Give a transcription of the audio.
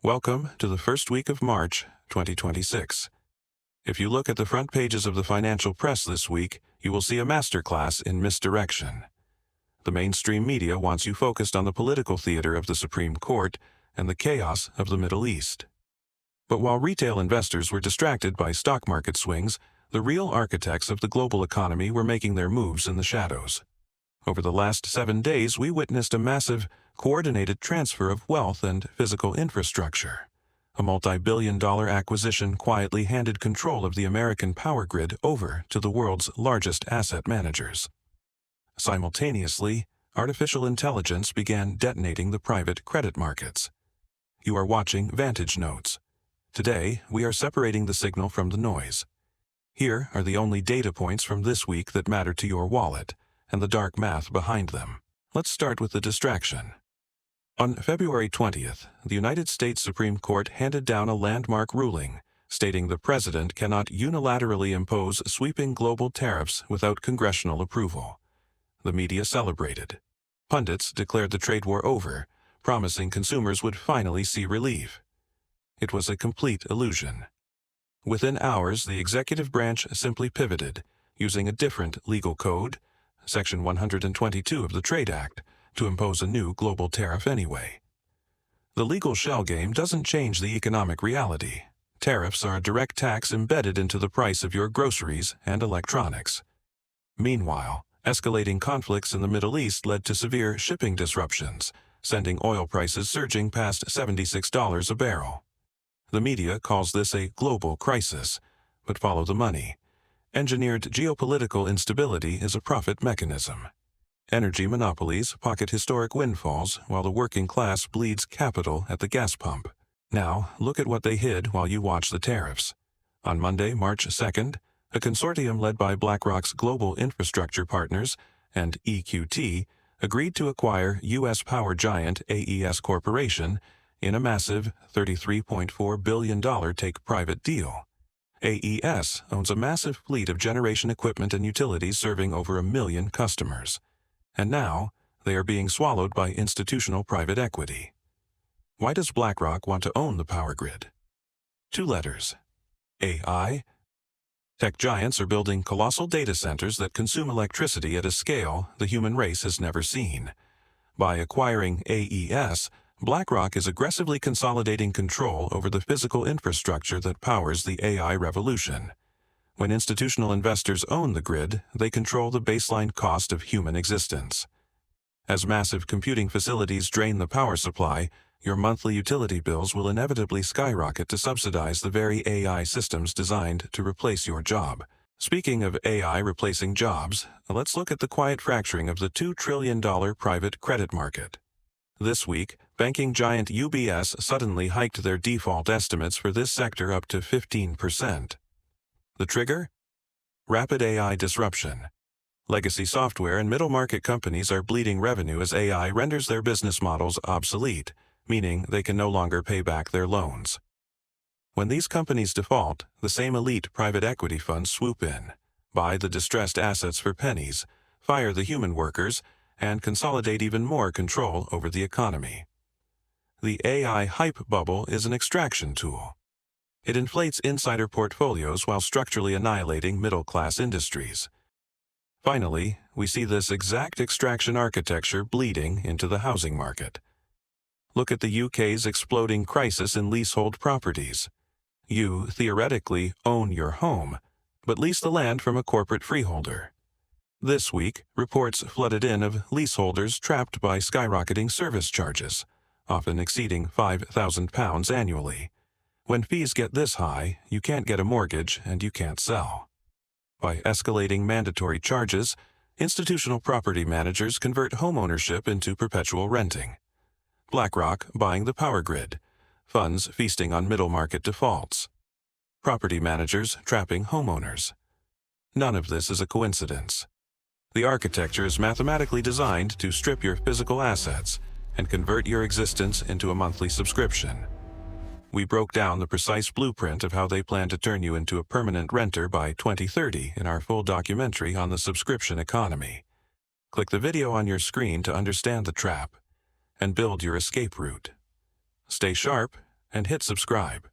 Welcome to the first week of March 2026. If you look at the front pages of the financial press this week, you will see a masterclass in misdirection. The mainstream media wants you focused on the political theater of the Supreme Court and the chaos of the Middle East. But while retail investors were distracted by stock market swings, the real architects of the global economy were making their moves in the shadows. Over the last 7 days, we witnessed a massive, coordinated transfer of wealth and physical infrastructure. A multi-billion-dollar acquisition quietly handed control of the American power grid over to the world's largest asset managers. Simultaneously, artificial intelligence began detonating the private credit markets. You are watching Vantage Notes. Today, we are separating the signal from the noise. Here are the only data points from this week that matter to your wallet, and the dark math behind them. Let's start with the distraction. On February 20th, the United States Supreme Court handed down a landmark ruling, stating the president cannot unilaterally impose sweeping global tariffs without congressional approval. The media celebrated. Pundits declared the trade war over, promising consumers would finally see relief. It was a complete illusion. Within hours, the executive branch simply pivoted, using a different legal code, Section 122 of the Trade Act, to impose a new global tariff anyway. The legal shell game doesn't change the economic reality. Tariffs are a direct tax embedded into the price of your groceries and electronics. Meanwhile, escalating conflicts in the Middle East led to severe shipping disruptions, sending oil prices surging past $76 a barrel. The media calls this a global crisis, but follow the money. Engineered geopolitical instability is a profit mechanism. Energy monopolies pocket historic windfalls while the working class bleeds capital at the gas pump. Now, look at what they hid while you watch the tariffs. On Monday, March 2nd, a consortium led by BlackRock's Global Infrastructure Partners and EQT agreed to acquire U.S. power giant AES Corporation in a massive $33.4 billion take-private deal. AES owns a massive fleet of generation equipment and utilities serving over 1 million customers. And now, they are being swallowed by institutional private equity. Why does BlackRock want to own the power grid? 2 letters. AI. Tech giants are building colossal data centers that consume electricity at a scale the human race has never seen. By acquiring AES, BlackRock is aggressively consolidating control over the physical infrastructure that powers the AI revolution. When institutional investors own the grid, they control the baseline cost of human existence. As massive computing facilities drain the power supply, your monthly utility bills will inevitably skyrocket to subsidize the very AI systems designed to replace your job. Speaking of AI replacing jobs, let's look at the quiet fracturing of the $2 trillion private credit market. This week, banking giant UBS suddenly hiked their default estimates for this sector up to 15%. The trigger? Rapid AI disruption. Legacy software and middle-market companies are bleeding revenue as AI renders their business models obsolete, meaning they can no longer pay back their loans. When these companies default, the same elite private equity funds swoop in, buy the distressed assets for pennies, fire the human workers, and consolidate even more control over the economy. The AI hype bubble is an extraction tool. It inflates insider portfolios while structurally annihilating middle-class industries. Finally, we see this exact extraction architecture bleeding into the housing market. Look at the UK's exploding crisis in leasehold properties. You, theoretically, own your home, but lease the land from a corporate freeholder. This week, reports flooded in of leaseholders trapped by skyrocketing service charges, often exceeding £5,000 annually. When fees get this high, you can't get a mortgage and you can't sell. By escalating mandatory charges, institutional property managers convert homeownership into perpetual renting. BlackRock buying the power grid, funds feasting on middle-market defaults. Property managers trapping homeowners. None of this is a coincidence. The architecture is mathematically designed to strip your physical assets and convert your existence into a monthly subscription. We broke down the precise blueprint of how they plan to turn you into a permanent renter by 2030 in our full documentary on the subscription economy. Click the video on your screen to understand the trap and build your escape route. Stay sharp and hit subscribe.